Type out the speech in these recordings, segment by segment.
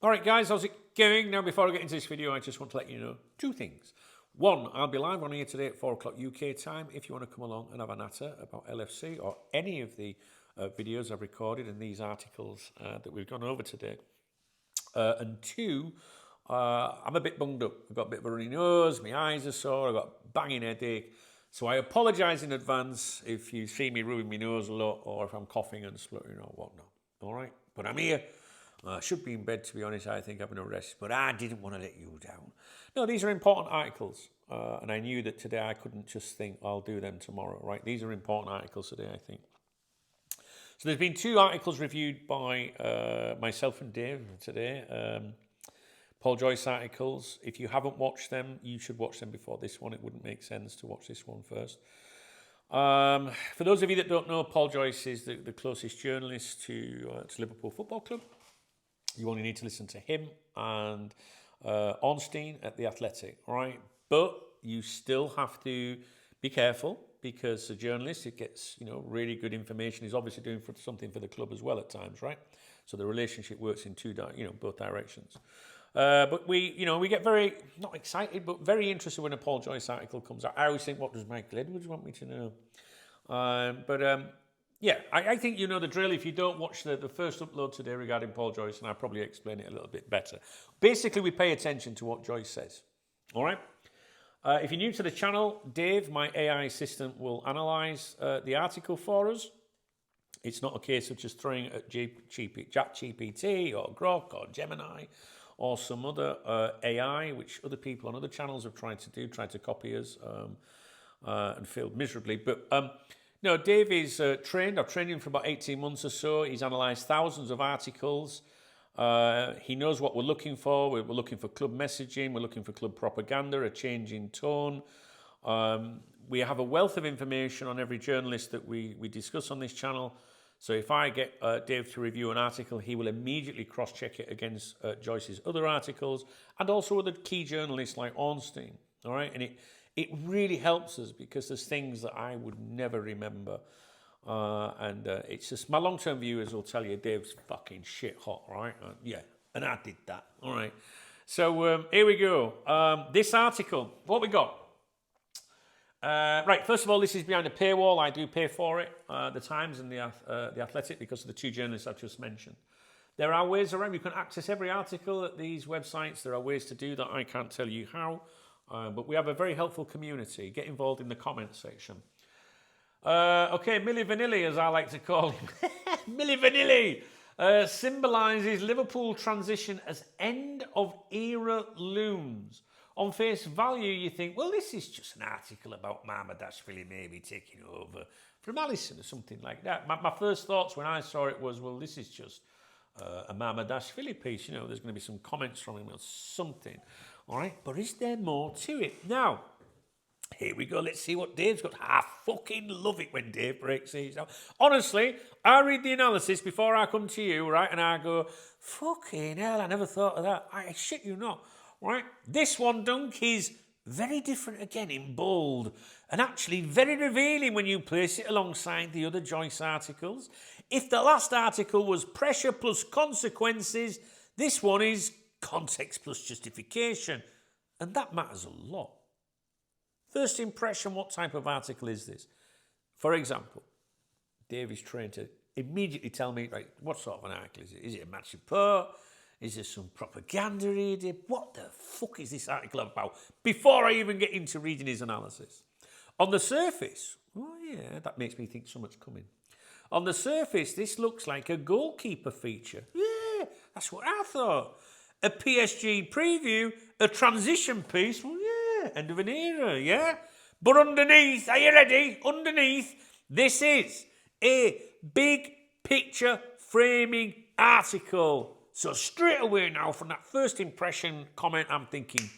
All right, guys, how's it going? Now, before I get into this video, I just want to let you know two things. One, I'll be live on here today at 4 o'clock UK time if you want to come along and have a natter about LFC or any of the videos I've recorded and these articles that we've gone over today. And two, I'm a bit bunged up. I've got a bit of a runny nose, my eyes are sore, I've got a banging headache. So I apologise in advance if you see me rubbing my nose a lot or if I'm coughing and spluttering or whatnot. All right? But I'm here. I should be in bed, to be honest, I think, having a rest. But I didn't want to let you down. No, these are important articles. And I knew that today I couldn't just think, I'll do them tomorrow, right? These are important articles today, I think. So there's been two articles reviewed by myself and Dave today. Paul Joyce articles. If you haven't watched them, you should watch them before this one. It wouldn't make sense to watch this one first. For those of you that don't know, Paul Joyce is the closest journalist to Liverpool Football Club. You only need to listen to him and Ornstein at The Athletic, right? But you still have to be careful because a journalist, it gets, really good information. He's obviously doing something for the club as well at times, right? So the relationship works in both directions. But we get very, not excited, but very interested when a Paul Joyce article comes out. I always think, what does Michael Edwards want me to know? I think you know the drill. If you don't watch the first upload today regarding Paul Joyce, and I'll probably explain it a little bit better. Basically, we pay attention to what Joyce says. All right? If you're new to the channel, Dave, my AI assistant, will analyse the article for us. It's not a case of just throwing it at ChatGPT or Grok or Gemini or some other AI, which other people on other channels have tried to copy us and failed miserably. But no, Dave is trained. I've trained him for about 18 months or so. He's analysed thousands of articles. He knows what we're looking for. We're looking for club messaging. We're looking for club propaganda, a change in tone. We have a wealth of information on every journalist that we discuss on this channel. So if I get Dave to review an article, he will immediately cross-check it against Joyce's other articles and also other key journalists like Ornstein. All right, and it really helps us because there's things that I would never remember. It's just my long-term viewers will tell you Dave's fucking shit hot, right? And I did that. All right. So here we go. This article, what we got? Right, first of all, this is behind a paywall. I do pay for it, the Times and the Athletic, because of the two journalists I've just mentioned. There are ways around. You can access every article at these websites. There are ways to do that. I can't tell you how. But we have a very helpful community. Get involved in the comments section. Okay, Milli Vanilli, as I like to call him. Milli Vanilli symbolises Liverpool transition as end of era looms. On face value, you think, well, this is just an article about Mamardashvili maybe taking over from Alisson or something like that. My first thoughts when I saw it was, well, this is just a Mamardashvili piece. There's going to be some comments from him or something. All right, but is there more to it? Now, here we go. Let's see what Dave's got. I fucking love it when Dave breaks these out. Honestly, I read the analysis before I come to you, right? And I go, fucking hell, I never thought of that. I shit you not, right? This one, Dunk, is very different again in bold and actually very revealing when you place it alongside the other Joyce articles. If the last article was pressure plus consequences, this one is context plus justification. And that matters a lot. First impression, what type of article is this? For example, Dave is trained to immediately tell me, right, what sort of an article is it? Is it a match report? Is there some propaganda here? What the fuck is this article about? Before I even get into reading his analysis. On the surface, oh yeah, that makes me think something's coming. On the surface, this looks like a goalkeeper feature. Yeah, that's what I thought. A PSG preview, a transition piece, well, yeah, end of an era, yeah? But underneath, are you ready? Underneath, this is a big picture framing article. So straight away now, from that first impression comment, I'm thinking,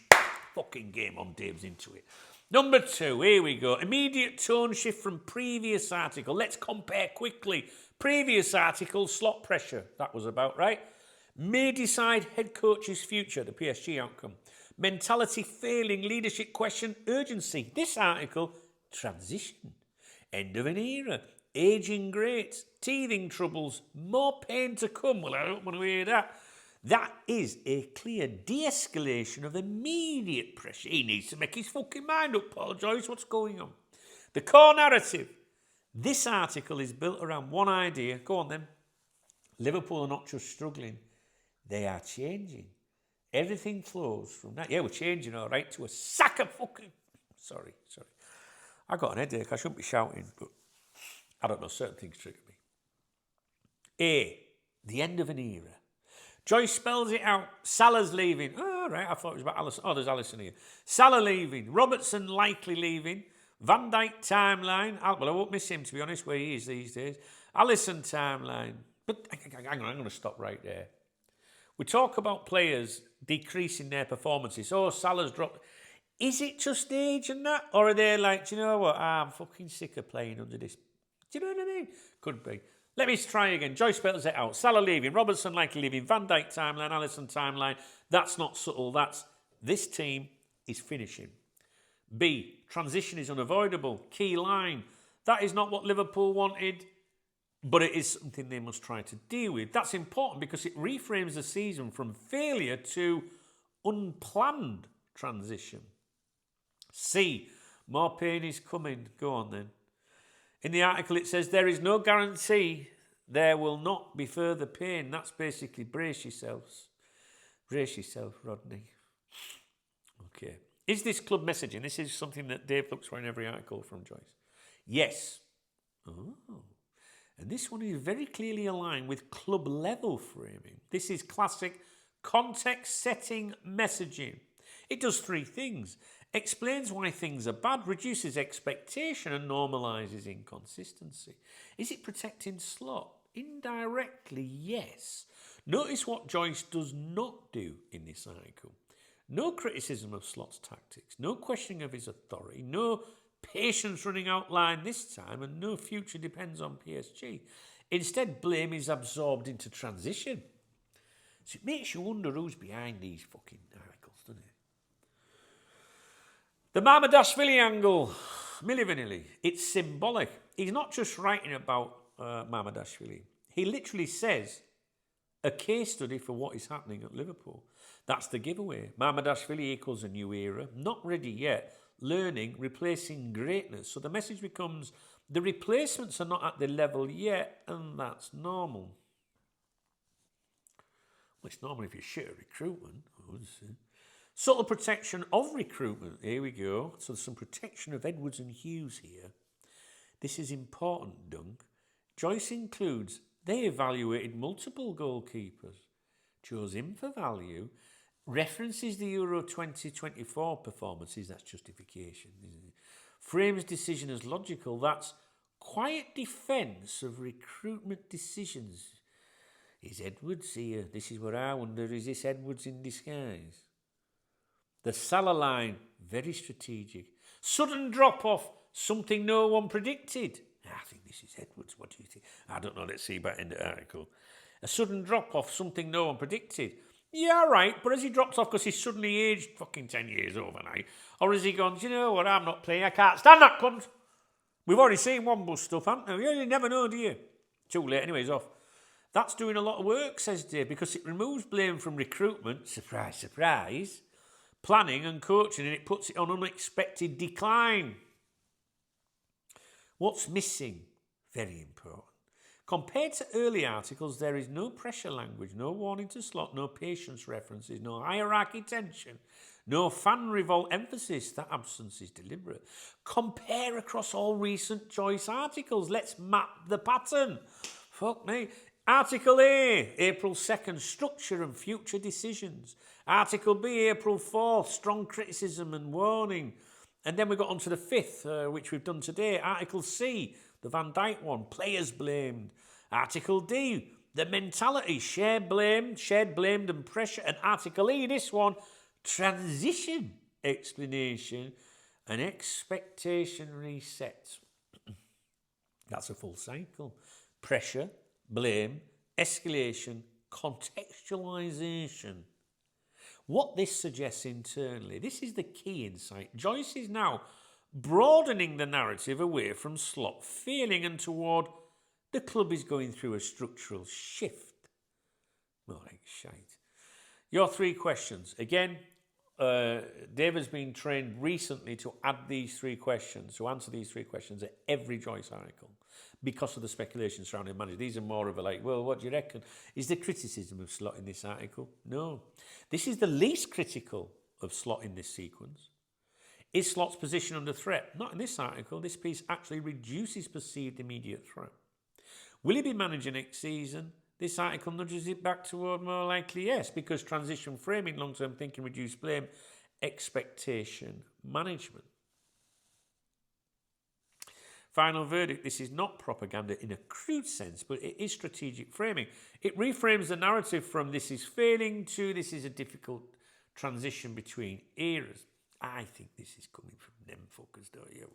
fucking game on, Dave's into it. Number 2, here we go. Immediate tone shift from previous article. Let's compare quickly. Previous article, slot pressure. That was about, right? May decide head coach's future, the PSG outcome. Mentality failing, leadership question, urgency. This article, transition. End of an era. Aging greats, teething troubles, more pain to come. Well, I don't want to hear that. That is a clear de-escalation of immediate pressure. He needs to make his fucking mind up, Paul Joyce. What's going on? The core narrative. This article is built around one idea. Go on then. Liverpool are not just struggling. They are changing. Everything flows from that. Yeah, we're changing, all right, to a sack of fucking... Sorry. I got an headache. I shouldn't be shouting, but I don't know. Certain things trigger me. A. The end of an era. Joyce spells it out. Salah's leaving. Oh, all right. I thought it was about Alisson. Oh, there's Alisson here. Salah leaving. Robertson likely leaving. Van Dijk timeline. Well, I won't miss him, to be honest, where he is these days. Alisson timeline. But hang on, I'm going to stop right there. We talk about players decreasing their performances. Oh, Salah's dropped. Is it just age and that? Or are they like, do you know what? I'm fucking sick of playing under this. Do you know what I mean? Could be. Let me try again. Joyce spells it out. Salah leaving. Robertson likely leaving. Van Dijk timeline. Alisson timeline. That's not subtle. That's this team is finishing. B. Transition is unavoidable. Key line. That is not what Liverpool wanted, but it is something they must try to deal with. That's important because it reframes the season from failure to unplanned transition. C. More pain is coming. Go on then. In the article it says there is no guarantee there will not be further pain. That's basically brace yourselves. Brace yourself, Rodney. Okay. Is this club messaging? This is something that Dave looks for in every article from Joyce. Yes. Oh. And this one is very clearly aligned with club level framing. This is classic context setting messaging. It does three things. Explains why things are bad, reduces expectation and normalises inconsistency. Is it protecting Slot? Indirectly, yes. Notice what Joyce does not do in this article. No criticism of Slot's tactics, no questioning of his authority, no patience running out line this time, and no future depends on PSG. Instead, blame is absorbed into transition. So it makes you wonder who's behind these fucking articles, doesn't it? The Mamardashvili angle, Milli Vanilli, it's symbolic. He's not just writing about Mamardashvili. He literally says a case study for what is happening at Liverpool. That's the giveaway. Mamardashvili equals a new era. Not ready yet. Learning, replacing greatness. So the message becomes the replacements are not at the level yet, and that's normal. Well, it's normal if you're shit at recruitment. Subtle protection of recruitment. Here we go. So there's some protection of Edwards and Hughes here. This is important, Dunk. Joyce includes they evaluated multiple goalkeepers, chose him for value, references the Euro 2024 performances, that's justification, isn't it? Frames decision as logical, that's quiet defence of recruitment decisions. Is Edwards here? This is what I wonder, is this Edwards in disguise? The Salah line, very strategic. Sudden drop-off, something no one predicted. I think this is Edwards, what do you think? I don't know, let's see back in the article. A sudden drop-off, something no one predicted. Yeah, right, but has he dropped off because he's suddenly aged fucking 10 years overnight? Or has he gone, do you know what, I'm not playing, I can't stand that cunt. We've already seen one bust up, haven't we? You never know, do you? Too late, anyway, he's off. That's doing a lot of work, says Dave, because it removes blame from recruitment, surprise, surprise, planning and coaching, and it puts it on unexpected decline. What's missing? Very important. Compared to early articles, there is no pressure language, no warning to Slot, no patience references, no hierarchy tension, no fan revolt emphasis. That absence is deliberate. Compare across all recent Joyce articles. Let's map the pattern. Fuck me. Article A, April 2nd, structure and future decisions. Article B, April 4th, strong criticism and warning. And then we got on to the 5th, which we've done today. Article C, the Van Dijk one, players blamed. Article D, the mentality, shared blamed and pressure. And Article E, this one, transition, explanation and expectation reset. That's a full cycle. Pressure, blame, escalation, contextualisation. What this suggests internally, this is the key insight. Joyce is now broadening the narrative away from Slot failing and toward the club is going through a structural shift. More like shite. Your 3 questions. Again, Dave has been trained recently to add these 3 questions, to answer these 3 questions at every Joyce article because of the speculation surrounding manager. These are more of a like, well, what do you reckon? Is there criticism of Slot in this article? No. This is the least critical of Slot in this sequence. Is Slot's position under threat? Not in this article. This piece actually reduces perceived immediate threat. Will he be manager next season? This article nudges it back toward more likely yes, because transition framing, long-term thinking, reduced blame, expectation management. Final verdict, this is not propaganda in a crude sense, but it is strategic framing. It reframes the narrative from this is failing to this is a difficult transition between eras. I think this is coming from them fuckers, don't you?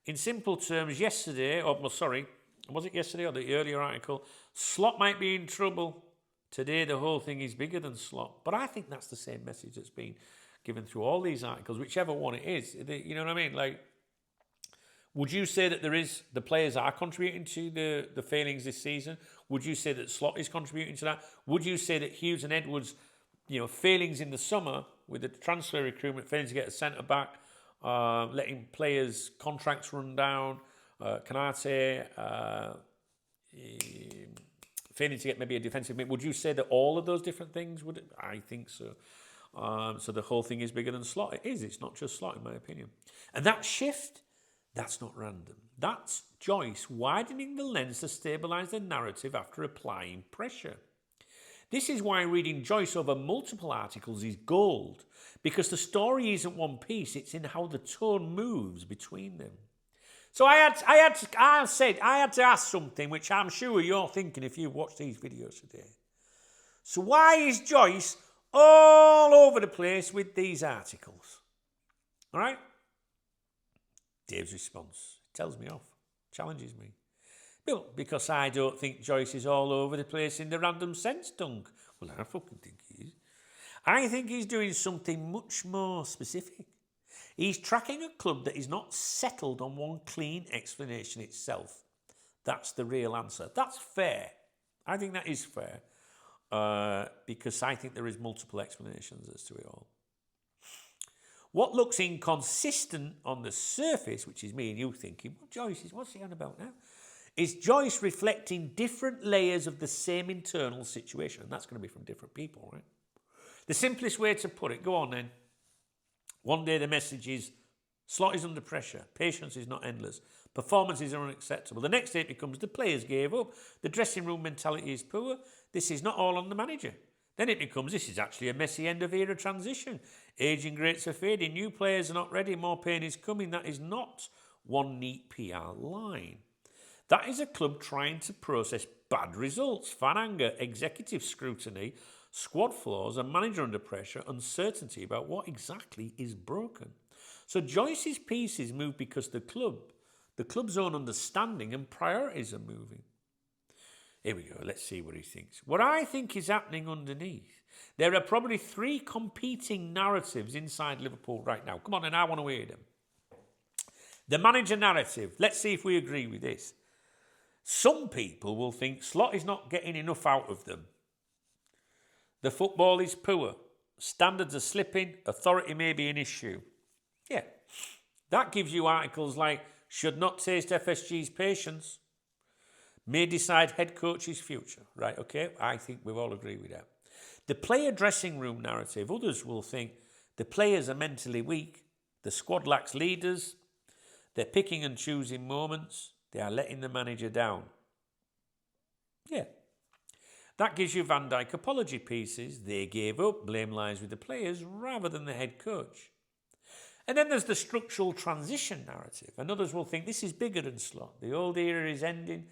In simple terms, yesterday, was it yesterday or the earlier article? Slot might be in trouble. Today, the whole thing is bigger than Slot. But I think that's the same message that's been given through all these articles, whichever one it is. You know what I mean? Like, would you say that the players are contributing to the failings this season? Would you say that Slot is contributing to that? Would you say that Hughes and Edwards, failings in the summer with the transfer recruitment, failing to get a centre back, letting players' contracts run down, Canate, failing to get maybe a defensive mid. Would you say that all of those different things would? I think so. So the whole thing is bigger than Slot. It is. It's not just Slot, in my opinion. And that shift, that's not random. That's Joyce widening the lens to stabilise the narrative after applying pressure. This is why reading Joyce over multiple articles is gold, because the story isn't one piece, it's in how the tone moves between them. So I had to ask something which I'm sure you're thinking if you've watched these videos today. So why is Joyce all over the place with these articles? All right? Dave's response tells me off, challenges me. Well, because I don't think Joyce is all over the place in the random sense, Dunk. Well, I fucking think he is. I think he's doing something much more specific. He's tracking a club that is not settled on one clean explanation itself. That's the real answer. That's fair. I think that is fair. Because I think there is multiple explanations as to it all. What looks inconsistent on the surface, which is me and you thinking, well, Joyce, what's he on about now? Is Joyce reflecting different layers of the same internal situation? And that's going to be from different people, right? The simplest way to put it, go on then. One day the message is, Slot is under pressure, patience is not endless, performances are unacceptable. The next day it becomes, the players gave up, the dressing room mentality is poor, this is not all on the manager. Then it becomes, this is actually a messy end-of-era transition. Aging greats are fading, new players are not ready, more pain is coming. That is not one neat PR line. That is a club trying to process bad results, fan anger, executive scrutiny, squad flaws, a manager under pressure, uncertainty about what exactly is broken. So Joyce's pieces move because the club's own understanding and priorities are moving. Here we go, let's see what he thinks. What I think is happening underneath, there are probably 3 competing narratives inside Liverpool right now. Come on, and I want to hear them. The manager narrative, let's see if we agree with this. Some people will think Slot is not getting enough out of them. The football is poor. Standards are slipping. Authority may be an issue. Yeah, that gives you articles like, should not taste FSG's patience. May decide head coach's future. Right, okay, I think we all agree with that. The player dressing room narrative, others will think the players are mentally weak, the squad lacks leaders, they're picking and choosing moments, they are letting the manager down. Yeah. That gives you Van Dijk apology pieces, they gave up, blame lies with the players rather than the head coach. And then there's the structural transition narrative, and others will think this is bigger than Slot. The old era is ending.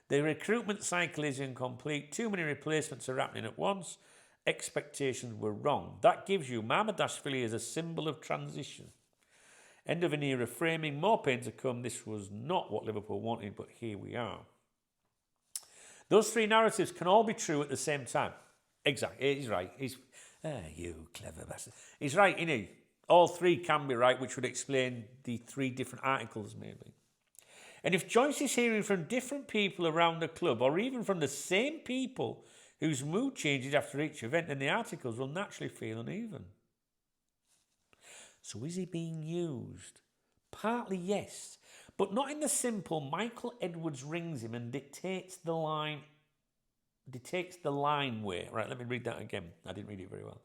The recruitment cycle is incomplete. Too many replacements are happening at once. Expectations were wrong. That gives you Mamardashvili as a symbol of transition. End of an era framing. More pain to come. This was not what Liverpool wanted, but here we are. Those 3 narratives can all be true at the same time. Exactly. He's right. You clever bastard. He's right, isn't he? All 3 can be right, which would explain the 3 different articles maybe. And if Joyce is hearing from different people around the club, or even from the same people whose mood changes after each event, then the articles will naturally feel uneven. So is he being used? Partly yes, but not in the simple Michael Edwards rings him and dictates the line way. Right, let me read that again. I didn't read it very well.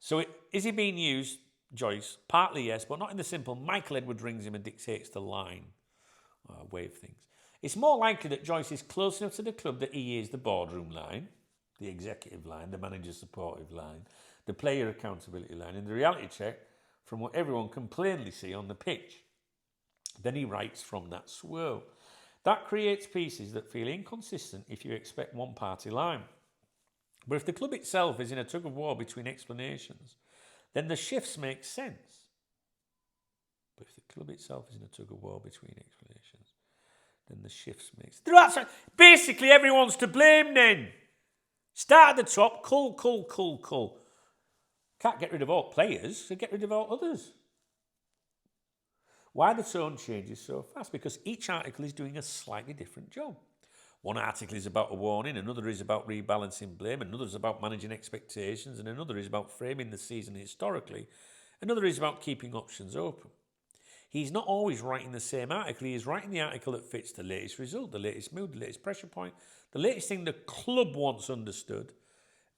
So is he being used, Joyce? Partly yes, but not in the simple Michael Edwards rings him and dictates the line way of things. It's more likely that Joyce is close enough to the club that he is the boardroom line, the executive line, the manager supportive line, the player accountability line, and the reality check from what everyone can plainly see on the pitch. Then he writes from that swirl. That creates pieces that feel inconsistent if you expect one party line. But if the club itself is in a tug of war between explanations, then the shifts make sense. Then the shifts make sense. Basically, everyone's to blame then. Start at the top, cull. Can't get rid of all players, so get rid of all others. Why the tone changes so fast? Because each article is doing a slightly different job. One article is about a warning, another is about rebalancing blame, another is about managing expectations, and another is about framing the season historically, another is about keeping options open. He's not always writing the same article, he is writing the article that fits the latest result, the latest mood, the latest pressure point, the latest thing the club wants understood,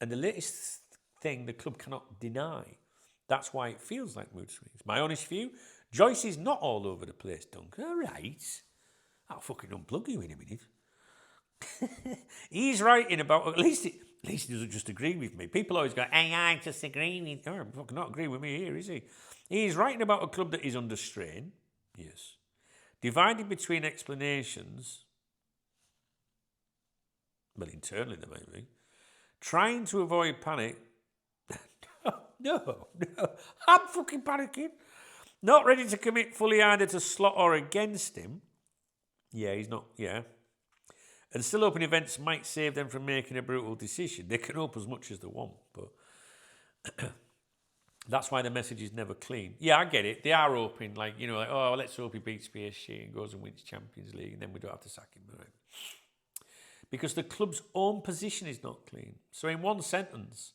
and the latest thing the club cannot deny. That's why it feels like mood swings. My honest view, Joyce is not all over the place, Duncan. All right. I'll fucking unplug you in a minute. He's writing about, at least he doesn't just agree with me. People always go, hey, I disagree with you. Oh, fucking not agree with me here, is he? He's writing about a club that is under strain. Yes. Divided between explanations. Well, internally there might be. Trying to avoid panic. No. I'm fucking panicking. Not ready to commit fully either to Slot or against him. Yeah, he's not, yeah. And still hoping events might save them from making a brutal decision. They can hope as much as they want, but that's why the message is never clean. Yeah, I get it. They are hoping, oh, let's hope he beats PSG and goes and wins Champions League, and then we don't have to sack him, right? Because the club's own position is not clean. So in one sentence,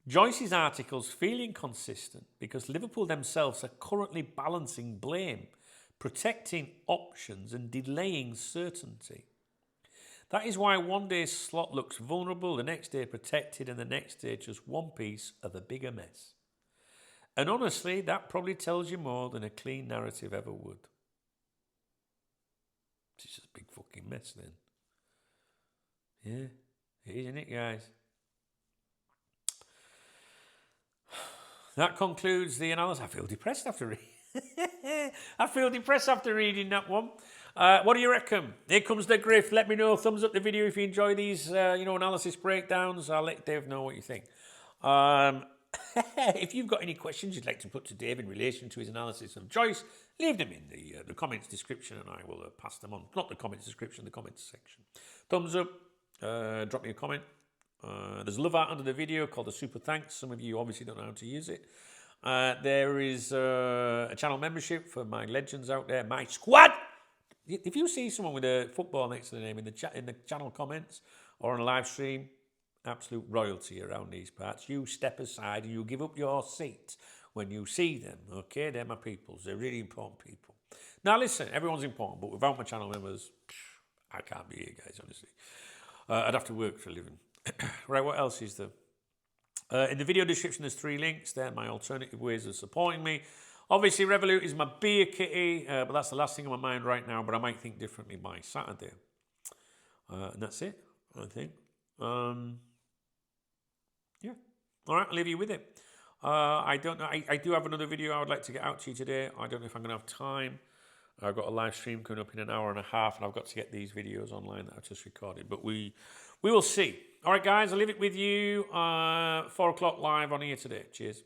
Joyce's articles feel inconsistent because Liverpool themselves are currently balancing blame, protecting options and delaying certainty. That is why one day Slot looks vulnerable, the next day protected, and the next day just one piece of a bigger mess. And honestly, that probably tells you more than a clean narrative ever would. It's just a big fucking mess then. Yeah, isn't it, guys? That concludes the analysis. I feel depressed after reading that one. What do you reckon? Here comes the grift. Let me know. Thumbs up the video if you enjoy these, analysis breakdowns. I'll let Dave know what you think. If you've got any questions you'd like to put to Dave in relation to his analysis of Joyce, leave them in the comments description and I will pass them on. Not the comments description, the comments section. Thumbs up. Drop me a comment. There's love art under the video called the Super Thanks. Some of you obviously don't know how to use it. There is a channel membership for my legends out there, my squad. If you see someone with a football next to the name in the channel comments or on a live stream, absolute royalty around these parts. You step aside and you give up your seat when you see them. Okay, they're my peoples. They're really important people. Now listen, everyone's important, but without my channel members, I can't be here, guys. Honestly, I'd have to work for a living. Right, what else is there? In the video description, there's 3 links. They're my alternative ways of supporting me. Obviously, Revolut is my beer kitty, but that's the last thing on my mind right now, but I might think differently by Saturday. And that's it, I think. Yeah. All right, I'll leave you with it. I don't know. I do have another video I would like to get out to you today. I don't know if I'm going to have time. I've got a live stream coming up in an hour and a half, and I've got to get these videos online that I've just recorded. But we will see. All right, guys, I'll leave it with you. 4 o'clock live on here today. Cheers.